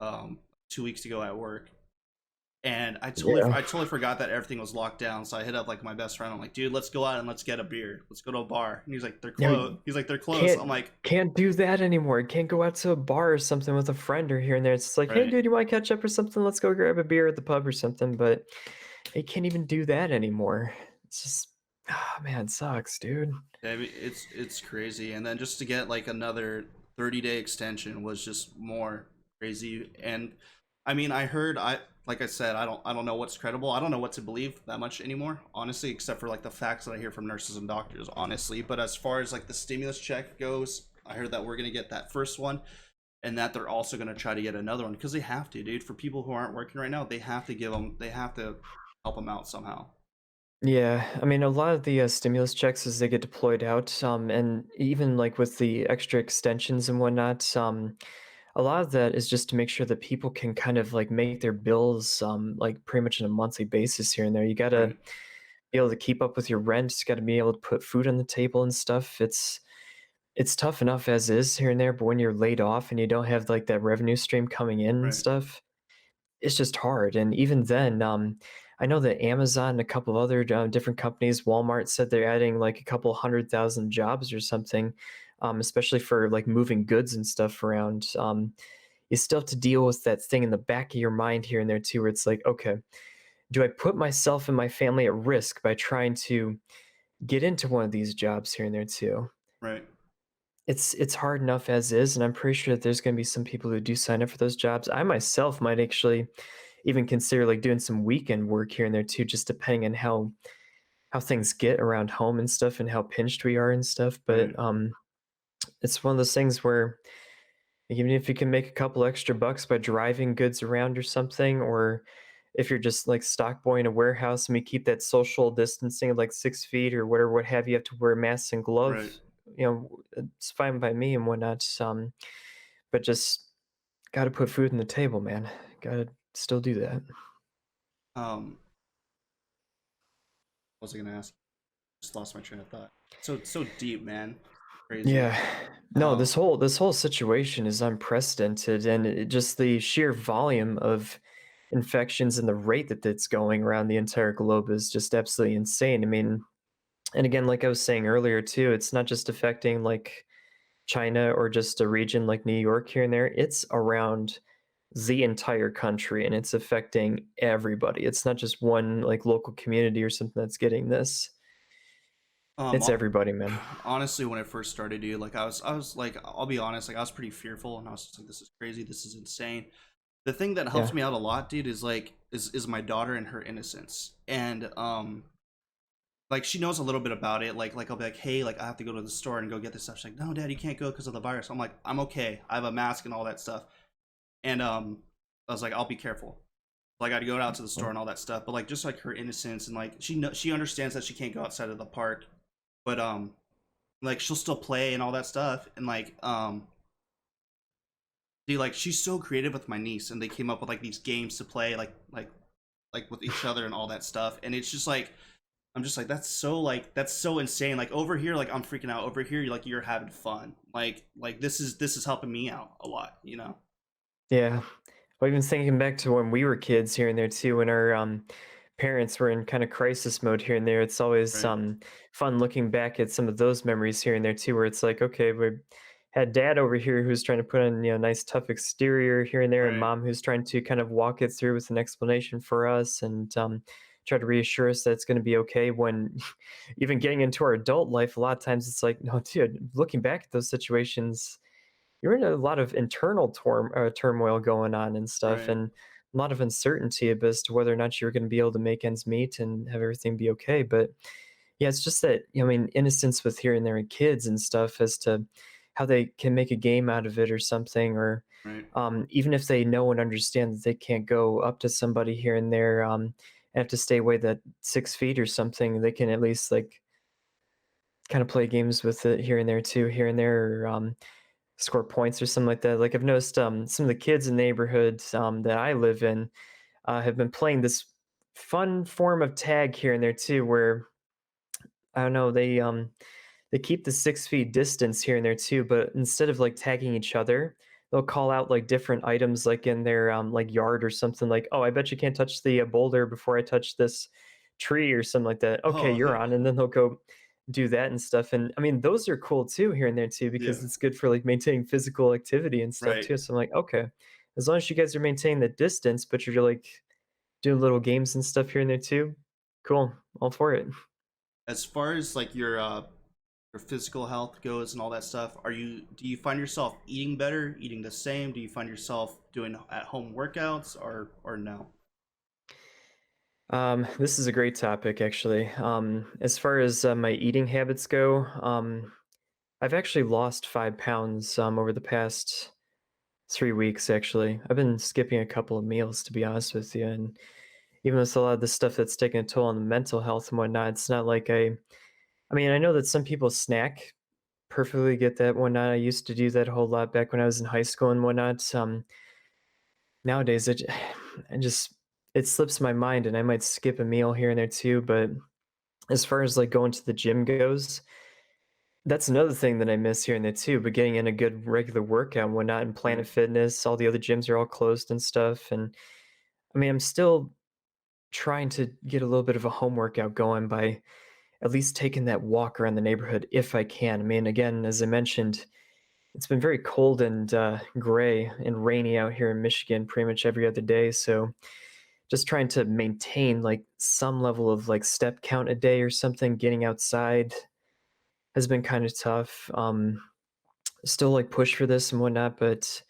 2 weeks ago at work. And yeah. I totally forgot that everything was locked down. So I hit up like my best friend. I'm like, dude, let's go out and let's get a beer. Let's go to a bar. And he's like, they're You closed. know, He's like, they're closed. I'm can't like, can't do that anymore. Can't go out to a bar or something with a friend or here and there. It's just like, hey, right. dude, you want to catch up or something? Let's go grab a beer at the pub or something. But you can't even do that anymore. It's just, ah, man, it sucks, dude. I mean, it's crazy. And then just to get like another 30-day extension was just more crazy. And I mean, I heard like I said, I don't know what's credible. I don't know what to believe that much anymore, honestly, except for like the facts that I hear from nurses and doctors, honestly. But as far as like the stimulus check goes, I heard that we're gonna get that first one and that they're also gonna try to get another one because they have to, dude. For people who aren't working right now, they have to help them out somehow. Yeah, I mean, a lot of the stimulus checks as they get deployed out, and even like with the extra extensions and whatnot, a lot of that is just to make sure that people can kind of like make their bills, like pretty much on a monthly basis here and there. You gotta Right, be able to keep up with your rent. You gotta be able to put food on the table and stuff. It's tough enough as is here and there, but when you're laid off and you don't have like that revenue stream coming in and right, stuff, it's just hard. And even then, I know that Amazon and a couple of other different companies, Walmart said they're adding like a couple 100,000 jobs or something, especially for like moving goods and stuff around. You still have to deal with that thing in the back of your mind here and there too, where it's like, okay, do I put myself and my family at risk by trying to get into one of these jobs here and there too? right, It's hard enough as is, and I'm pretty sure that there's going to be some people who do sign up for those jobs. I myself might actually even consider like doing some weekend work here and there too, just depending on how things get around home and stuff, and how pinched we are and stuff. right, But it's one of those things where even if you can make a couple extra bucks by driving goods around or something, or if you're just like stock boy in a warehouse and we keep that social distancing of like 6 feet or whatever, what have you have to wear masks and right. gloves, it's fine by me and whatnot. But just gotta put food on the table, man. Gotta still do that. Um, what was I gonna ask? Just lost my train of thought. So deep, man. crazy. Yeah. No, Um, this whole situation is unprecedented, and just the sheer volume of infections and the rate that it's going around the entire globe is just absolutely insane. I mean, and again, like I was saying earlier too, it's not just affecting like China or just a region like New York here and there. It's around the entire country, and it's affecting everybody. It's not just one like local community or something that's getting this. It's hon- everybody, man. honestly, when it first started, dude, like I was like, I'll be honest, like I was pretty fearful, and I was just like, this is crazy, this is insane. The thing that helps Yeah. me out a lot, dude, is like, is my daughter and her innocence, and like she knows a little bit about it. Like I'll be like, hey, like I have to go to the store and go get this stuff. She's like, no, Dad, you can't go because of the virus. I'm like, I'm okay. I have a mask and all that stuff. And I was like, I'll be careful. Like I got to go out to the store and all that stuff. But like just like her innocence and like she understands that she can't go outside of the park, but like she'll still play and all that stuff. And like dude, like she's so creative with my niece, and they came up with like these games to play like with each other and all that stuff. And it's just like I'm just like that's so insane. Like over here, like I'm freaking out. Over here, like you're having fun. Like this is helping me out a lot. You know. Yeah. Well, even thinking back to when we were kids here and there too, when our parents were in kind of crisis mode here and there, it's always Right. fun looking back at some of those memories here and there too, where it's like, okay, we had dad over here who's trying to put on, nice tough exterior here and there, and Right. mom who's trying to kind of walk it through with an explanation for us and try to reassure us that it's going to be okay. When even getting into our adult life, a lot of times it's like, no, dude, looking back at those situations, you're in a lot of internal turmoil going on and stuff, Right. and a lot of uncertainty as to whether or not you're going to be able to make ends meet and have everything be okay. But yeah, it's just that, I mean, innocence with here and there in kids and stuff as to how they can make a game out of it or something, or Right. even if they know and understand that they can't go up to somebody here and there, and have to stay away that 6 feet or something, they can at least like kind of play games with it here and there too, here and there, or score points or something like that. Like I've noticed some of the kids in neighborhoods that I live in have been playing this fun form of tag here and there too, where I don't know, they keep the 6 feet distance here and there too, but instead of like tagging each other, they'll call out like different items like in their like yard or something, like, oh, I bet you can't touch the boulder before I touch this tree or something like that. Okay, Oh you're on, and then they'll go do that and stuff. And I mean, those are cool too here and there too, yeah. because it's good for like maintaining physical activity and stuff Right. too. So I'm like, okay, as long as you guys are maintaining the distance, but you're like doing little games and stuff here and there too, cool, all for it. As far as like your physical health goes and all that stuff, do you find yourself eating better, eating the same? Do you find yourself doing at home workouts or no? This is a great topic, actually. As far as my eating habits go, I've actually lost 5 pounds over the past 3 weeks. Actually, I've been skipping a couple of meals, to be honest with you, and even with a lot of the stuff that's taking a toll on the mental health and whatnot, it's not like I mean, I know that some people snack. Perfectly get that and whatnot. I used to do that a whole lot back when I was in high school and whatnot. Nowadays, I just it slips my mind, and I might skip a meal here and there too. But as far as like going to the gym goes, that's another thing that I miss here and there too. But getting in a good regular workout and whatnot, and Planet Right. Fitness, all the other gyms are all closed and stuff. And I mean, I'm still trying to get a little bit of a home workout going by at least taking that walk around the neighborhood if I can. I mean, again, as I mentioned, it's been very cold and gray and rainy out here in Michigan pretty much every other day. So just trying to maintain like some level of like step count a day or something, getting outside has been kind of tough. Still like push for this and whatnot, but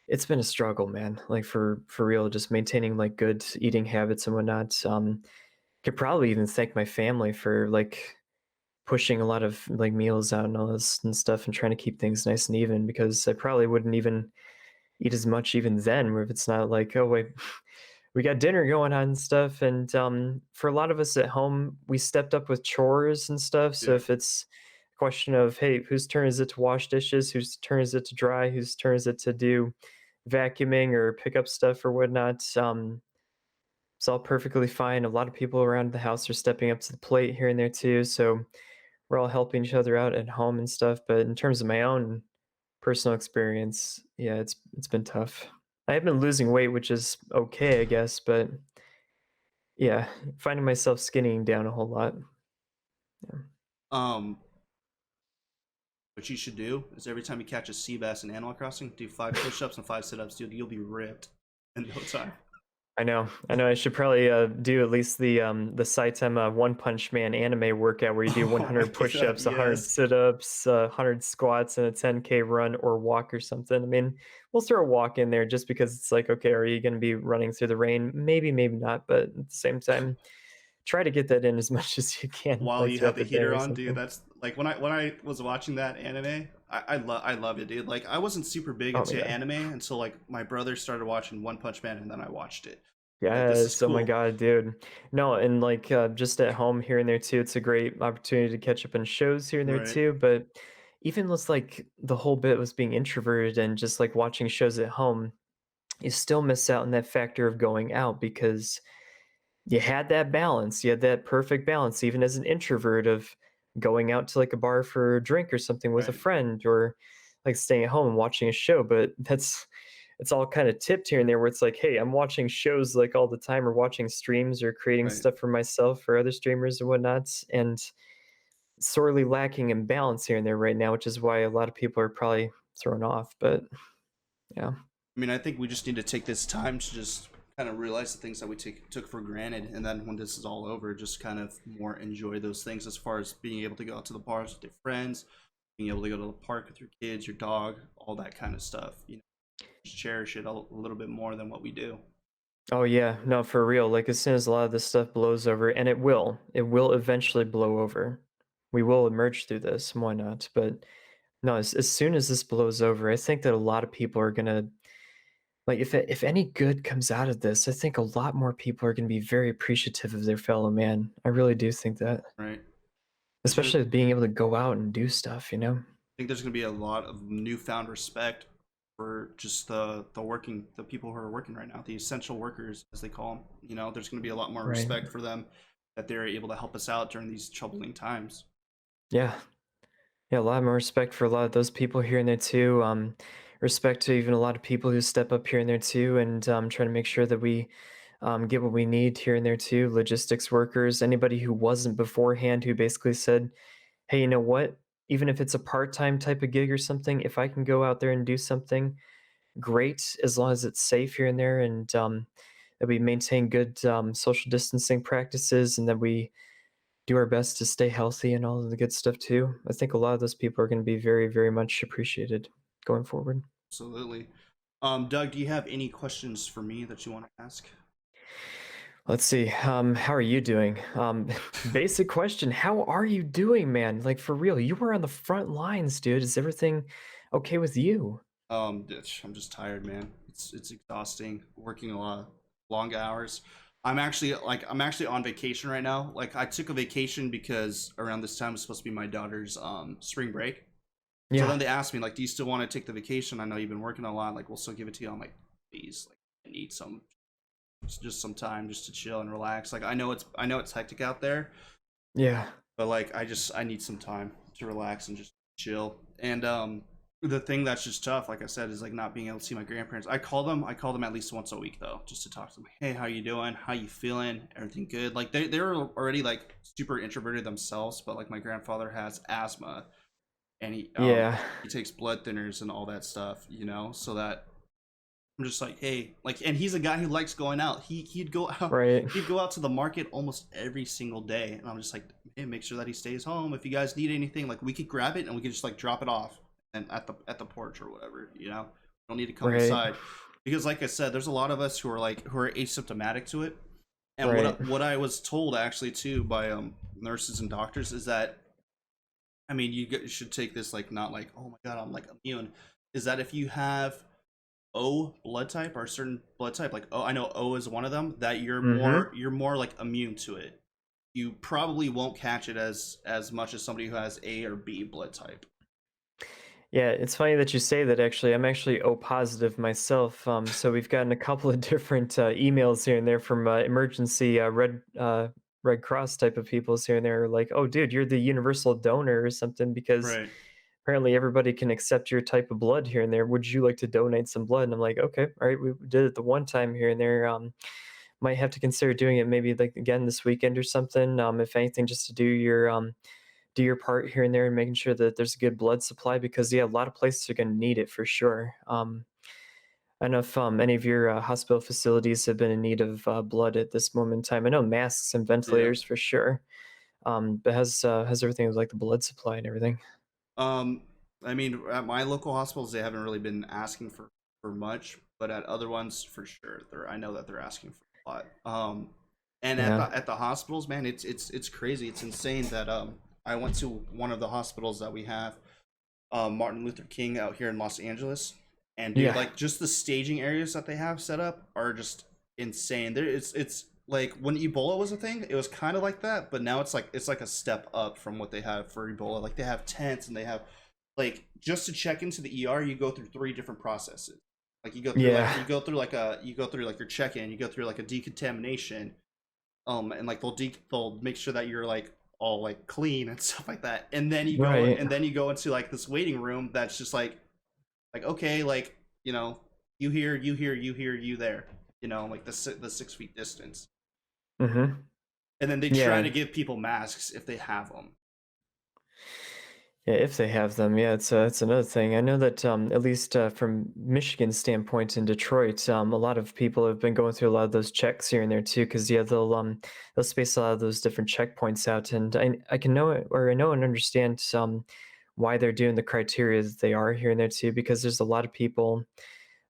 it's been a struggle, man. Like for real, just maintaining like good eating habits and whatnot. Could probably even thank my family for like pushing a lot of like meals out and all this and stuff and trying to keep things nice and even, because I probably wouldn't even eat as much even then, where if it's not like, oh wait, we got dinner going on and stuff. And for a lot of us at home, we stepped up with chores and stuff. So Yeah. if it's a question of, hey, whose turn is it to wash dishes, whose turn is it to dry, whose turn is it to do vacuuming or pick up stuff or whatnot, it's all perfectly fine. A lot of people around the house are stepping up to the plate here and there too. So we're all helping each other out at home and stuff. But in terms of my own personal experience, yeah, it's been tough. I have been losing weight, which is okay, I guess, but yeah, finding myself skinnying down a whole lot. Yeah. Um, what you should do is every time you catch a sea bass in Animal Crossing, do 5 push-ups and 5 sit-ups, dude. You'll be ripped in no time. I know. I should probably do at least the Saitama One Punch Man anime workout where you do Oh my 100 god, push-ups, 100 yes. sit-ups, 100 squats, and a 10K run or walk or something. I mean, we'll throw a walk in there just because it's like, okay, are you going to be running through the rain? Maybe, maybe not. But at the same time, try to get that in as much as you can, While like you have throughout the the day heater or on, dude. something. That's like when I was watching that anime, I love it, dude. Like I wasn't super big Oh my into god. anime until like my brother started watching One Punch Man, and then I watched it. Like this is Yes, oh my cool, god, dude. No, and like just at home here and there too, it's a great opportunity to catch up on shows here and there right? too. But even with like the whole bit was being introverted and just like watching shows at home, you still miss out on that factor of going out because you had that balance. You had that perfect balance, even as an introvert, of going out to like a bar for a drink or something with a Right, friend or like staying at home and watching a show. But that's it's all kind of tipped here and there where it's like, hey, I'm watching shows like all the time or watching streams or creating right. stuff for myself or other streamers and whatnot. And sorely lacking in balance here and there right now, which is why a lot of people are probably thrown off. But yeah. I mean, I think we just need to take this time to just kind of realize the things that we took for granted, and then when this is all over, just kind of more enjoy those things. As far as being able to go out to the bars with your friends, being able to go to the park with your kids, your dog, all that kind of stuff. Just cherish it a little bit more than what we do. Oh yeah, no, for real. Like as soon as a lot of this stuff blows over, and it will eventually blow over. We will emerge through this, and why not? But no, as soon as this blows over, I think that a lot of people are gonna like if any good comes out of this, I think a lot more people are gonna be very appreciative of their fellow man. I really do think that, Right? There's gonna especially being able to go out and do stuff, you know? think there's gonna be a lot of newfound respect for just the people who are working right now, the essential workers as they call them. There's gonna be a lot more Right. respect for them that they're able to help us out during these troubling times. Yeah. Yeah, a lot more respect for a lot of those people here and there too. Respect to even a lot of people who step up here and there too, and try to make sure that we get what we need here and there too. Logistics workers, anybody who wasn't beforehand, who basically said, "Hey, you know what? Even if it's a part-time type of gig or something, if I can go out there and do something, great, as long as it's safe here and there, and that we maintain good social distancing practices, and that we do our best to stay healthy and all of the good stuff too." I think a lot of those people are going to be very, very much appreciated going forward. Absolutely. Doug, do you have any questions for me that you want to ask? Let's see. How are you doing? Basic question. How are you doing, man? Like for real, you were on the front lines, dude. Is everything okay with you? I'm just tired, man. It's exhausting. Working a lot of long hours. I'm actually on vacation right now. Like I took a vacation because around this time is supposed to be my daughter's spring break. So Yeah. then they asked me like, "Do you still want to take the vacation? I know you've been working a lot. Like, we'll still give it to you." I'm like, "Please, like, I need just some time just to chill and relax. Like, I know it's hectic out there, Yeah. but like I need some time to relax and just chill." And the thing that's just tough, like I said, is like not being able to see my grandparents. I call them at least once a week though, just to talk to them. Hey, how you doing? How you feeling? Everything good? Like they're already like super introverted themselves, but like my grandfather has asthma, and Yeah. he takes blood thinners and all that stuff, so that I'm just like, hey, like, and he's a guy who likes going out. He'd go out, Right. he'd go out to the market almost every single day, and I'm just like, hey, make sure that he stays home. If you guys need anything, like, we could grab it and we could just like drop it off and at the porch or whatever. Don't need to come Right. inside because, like I said, there's a lot of us who are asymptomatic to it. And Right. what I was told actually too by nurses and doctors is that, I mean, you should take this like not like, oh my god, I'm like immune. Is that if you have O blood type or a certain blood type, like, I know O is one of them, that you're Mm-hmm. more like immune to it. You probably won't catch it as much as somebody who has A or B blood type. Yeah, it's funny that you say that actually. I'm actually O positive myself. So we've gotten a couple of different emails here and there from emergency red Red Cross type of peoples here and there are like, "Oh, dude, you're the universal donor or something because Right. apparently everybody can accept your type of blood here and there. Would you like to donate some blood?" And I'm like, "Okay, all right, we did it the one time here and there. Might have to consider doing it maybe like again this weekend or something. If anything, just to do your part here and there and making sure that there's a good blood supply because yeah, a lot of places are going to need it for sure. I don't know if any of your hospital facilities have been in need of blood at this moment in time. I know masks and Yeah. ventilators for sure. But has everything with like the blood supply and everything? Um, I mean, at my local hospitals, they haven't really been asking for much, but at other ones, for sure, I know that they're asking for a lot. And Yeah, at the hospitals, man, it's crazy. It's insane that I went to one of the hospitals that we have, Martin Luther King out here in Los Angeles, and dude, yeah, like just the staging areas that they have set up are just insane. There, it's like when Ebola was a thing, it was kind of like that, but now it's like a step up from what they have for Ebola. Like they have tents and they have like just to check into the ER, you go through three different processes. Like yeah, you go through like your check in, you go through like a decontamination, and like they'll make sure that you're like all like clean and stuff like that, right. and then you go into like this waiting room that's just like okay, like you know, you here, you here, you here, you there, you know, like the 6 feet distance, Mm-hmm. and then they try Yeah, to give people masks if they have them. yeah, if they have them, yeah, it's another thing. I know that at least from Michigan's standpoint in Detroit, a lot of people have been going through a lot of those checks here and there too, because yeah, they'll space a lot of those different checkpoints out, and I can know it, or I know and understand why they're doing the criteria that they are here and there too, because there's a lot of people,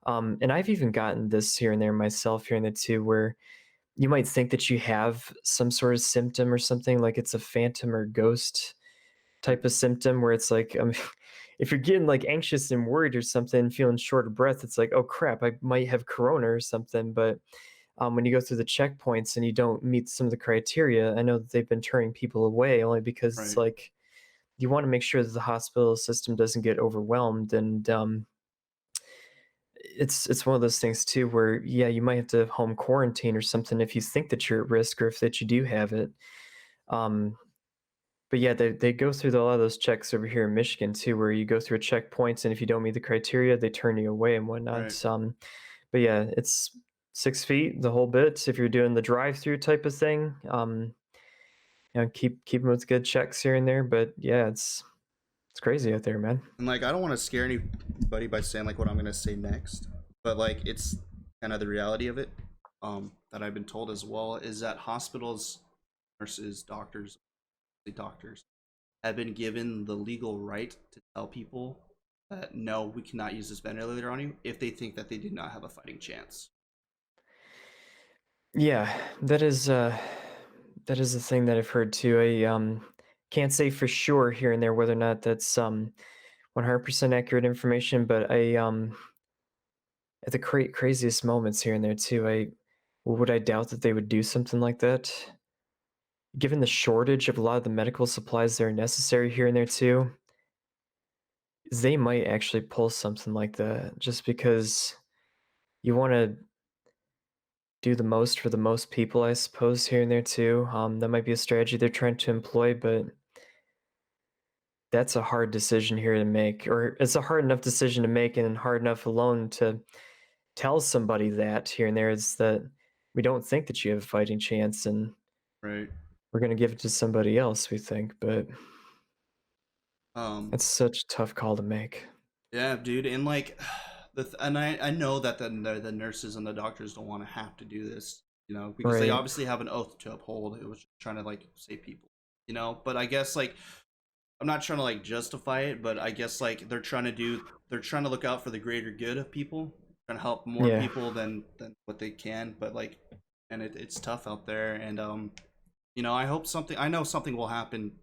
and I've even gotten this here and there myself here and there too, where you might think that you have some sort of symptom or something like it's a phantom or ghost type of symptom where it's like if you're getting like anxious and worried or something, feeling short of breath, it's like, oh crap, I might have corona or something. But when you go through the checkpoints and you don't meet some of the criteria, I know that they've been turning people away only because it's Right. like you want to make sure that the hospital system doesn't get overwhelmed. And it's one of those things too where yeah, you might have to home quarantine or something if you think that you're at risk or if that you do have it. Um, But yeah, they go through a lot of those checks over here in Michigan too, where you go through checkpoints, and if you don't meet the criteria, they turn you away and Right. whatnot. But yeah, it's 6 feet the whole bit. If you're doing the drive-through type of thing, keep them with good checks here and there. But yeah, it's crazy out there, man. And like I don't want to scare anybody by saying like what I'm gonna say next, but like it's kind of the reality of it. That I've been told as well is that hospitals, nurses, doctors have been given the legal right to tell people that no, we cannot use this ventilator on you if they think that they did not have a fighting chance. Yeah, that is the thing that I've heard too. I can't say for sure here and there whether or not that's 100% accurate information, but I at the craziest moments here and there too, would I doubt that they would do something like that? Given the shortage of a lot of the medical supplies that are necessary here and there too, they might actually pull something like that just because you want to do the most for the most people, I suppose, here and there too. That might be a strategy they're trying to employ, but that's a hard decision here to make, or it's a hard enough decision to make and hard enough alone to tell somebody that here and there is that we don't think that you have a fighting chance and Right. we're going to give it to somebody else, we think, but Um. it's such a tough call to make. Yeah, dude, and like, and I know that the nurses and the doctors don't want to have to do this, you know, because they Right. obviously have an oath to uphold. It was just trying to like save people, you know. But I guess like I'm not trying to like justify it, but I guess like they're trying to look out for the greater good of people, trying to help more Yeah. people than what they can. But like, and it's tough out there, and you know, I know something will happen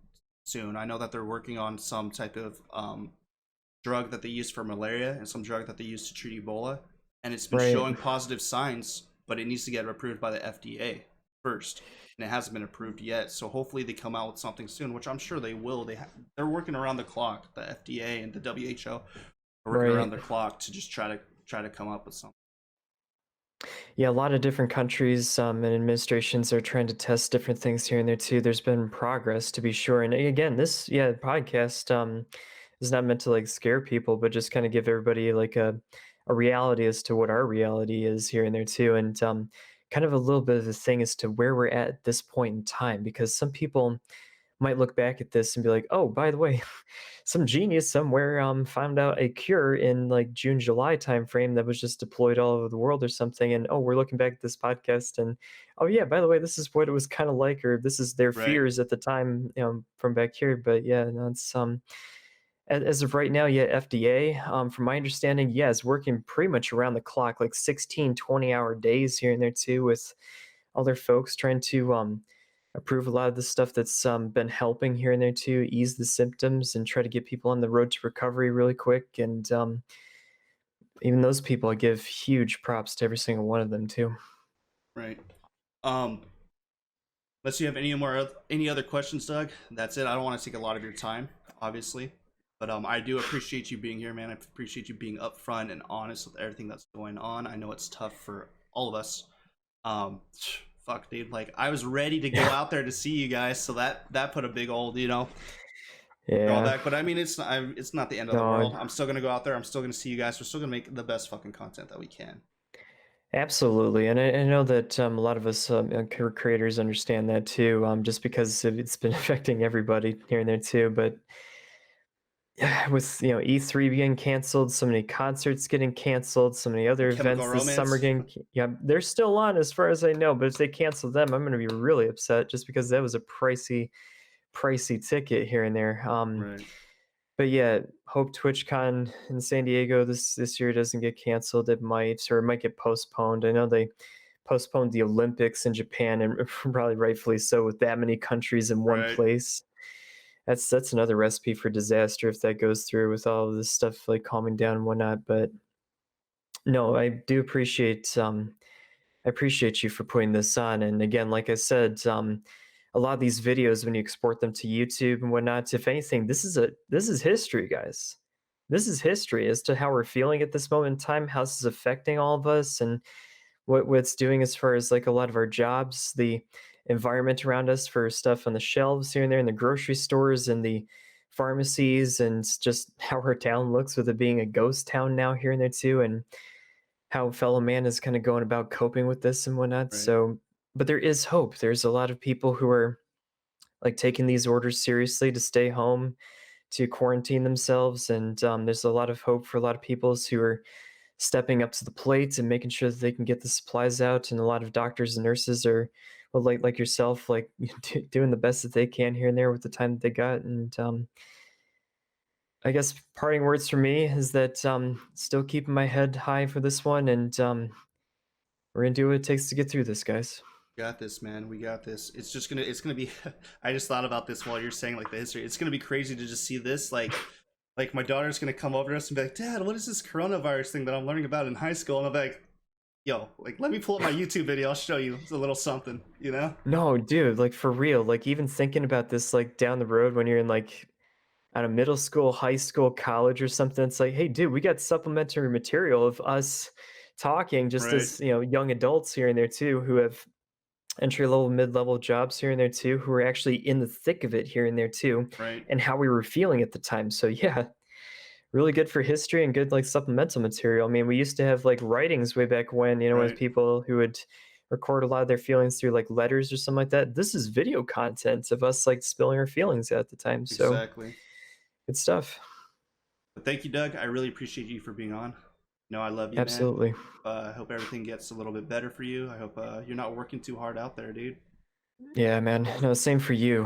soon. I know that they're working on some type of drug that they use for malaria and some drug that they use to treat Ebola, and it's been Right. showing positive signs, but it needs to get approved by the FDA first, and it hasn't been approved yet. So hopefully they come out with something soon, which I'm sure they will. They're working around the clock. The FDA and the WHO are working around Right. the clock to just try to come up with something. Yeah, a lot of different countries and administrations are trying to test different things here and there too. There's been progress to be sure. And again, this podcast is not meant to like scare people, but just kind of give everybody like a reality as to what our reality is here and there too. And kind of a little bit of the thing as to where we're at this point in time, because some people might look back at this and be like, oh, by the way, some genius somewhere found out a cure in like June, July timeframe that was just deployed all over the world or something. And oh, we're looking back at this podcast and oh yeah, by the way, this is what it was kind of like, or this is their Right. fears at the time, from back here. But yeah, no, it's as of right now, yeah, FDA, from my understanding, yeah, is working pretty much around the clock, like 16, 20-hour days here and there too, with all their folks trying to approve a lot of the stuff that's been helping here and there to ease the symptoms and try to get people on the road to recovery really quick. And even those people, I give huge props to every single one of them too. Right. Um, unless you have any other questions, Doug, that's it. I don't want to take a lot of your time, obviously, but I do appreciate you being here, man. I appreciate you being upfront and honest with everything that's going on. I know it's tough for all of us. Um, fuck, dude. Like I was ready to go out there to see you guys, so that put a big old Yeah. drawback. But I mean, it's not the end of the No, world. I'm still gonna go out there. I'm still gonna see you guys. We're still gonna make the best fucking content that we can. absolutely. And I know that a lot of us creators understand that too, just because it's been affecting everybody here and there too. But with E3 being canceled, so many concerts getting canceled, so many My other Chemical events this summer Romance. yeah, they're still on as far as I know, but if they cancel them, I'm going to be really upset just because that was a pricey ticket here and there. Right. But yeah, hope TwitchCon in San Diego this year doesn't get canceled. It might get postponed. I know they postponed the Olympics in Japan, and probably rightfully so, with that many countries in one Right. place. That's another recipe for disaster if that goes through with all of this stuff like calming down and whatnot. But no, I appreciate you for putting this on. And again, like I said, a lot of these videos when you export them to YouTube and whatnot, if anything, this is history, guys. This is history as to how we're feeling at this moment in time, how this is affecting all of us, and what it's doing as far as like a lot of our jobs, the environment around us for stuff on the shelves here and there in the grocery stores and the pharmacies, and just how our town looks with it being a ghost town now here and there too, and how fellow man is kind of going about coping with this and whatnot. Right. So, but there is hope. There's a lot of people who are like taking these orders seriously to stay home, to quarantine themselves, and there's a lot of hope for a lot of people who are stepping up to the plate and making sure that they can get the supplies out. And a lot of doctors and nurses are, well, like yourself, like doing the best that they can here and there with the time that they got. And I guess parting words for me is that still keeping my head high for this one, and we're gonna do what it takes to get through this, guys. Got this, man. We got this. It's gonna be. I just thought about this while you're saying like the history. It's gonna be crazy to just see this. Like my daughter's gonna come over to us and be like, "Dad, what is this coronavirus thing that I'm learning about in high school?" And I'll be like, "Yo, like let me pull up my YouTube video. I'll show you. It's a little something, you know." No, dude, like for real. Like even thinking about this, like down the road when you're in like at a middle school, high school, college, or something, it's like, hey, dude, we got supplementary material of us talking just Right. as young adults here and there too, who have entry level, mid level jobs here and there too, who are actually in the thick of it here and there too, Right. and how we were feeling at the time. So yeah, really good for history and good like supplemental material. I mean, we used to have like writings way back when, with Right. people who would record a lot of their feelings through like letters or something like that. This is video content of us like spilling our feelings at the time. So Exactly. good stuff. But thank you, Doug. I really appreciate you for being on. No, I love you, man. Absolutely. I hope everything gets a little bit better for you. I hope you're not working too hard out there, dude. Yeah, man. No, same for you.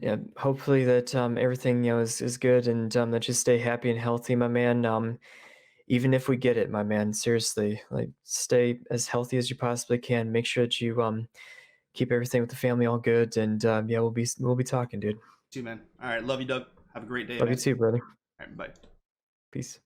Yeah, hopefully that everything is good, and that you stay happy and healthy, my man. Even if we get it, my man, seriously, like stay as healthy as you possibly can. Make sure that you keep everything with the family all good, and yeah, we'll be talking, dude. Too, man. All right, love you, Doug. Have a great day, Love you man. too, brother. All right, bye. Peace.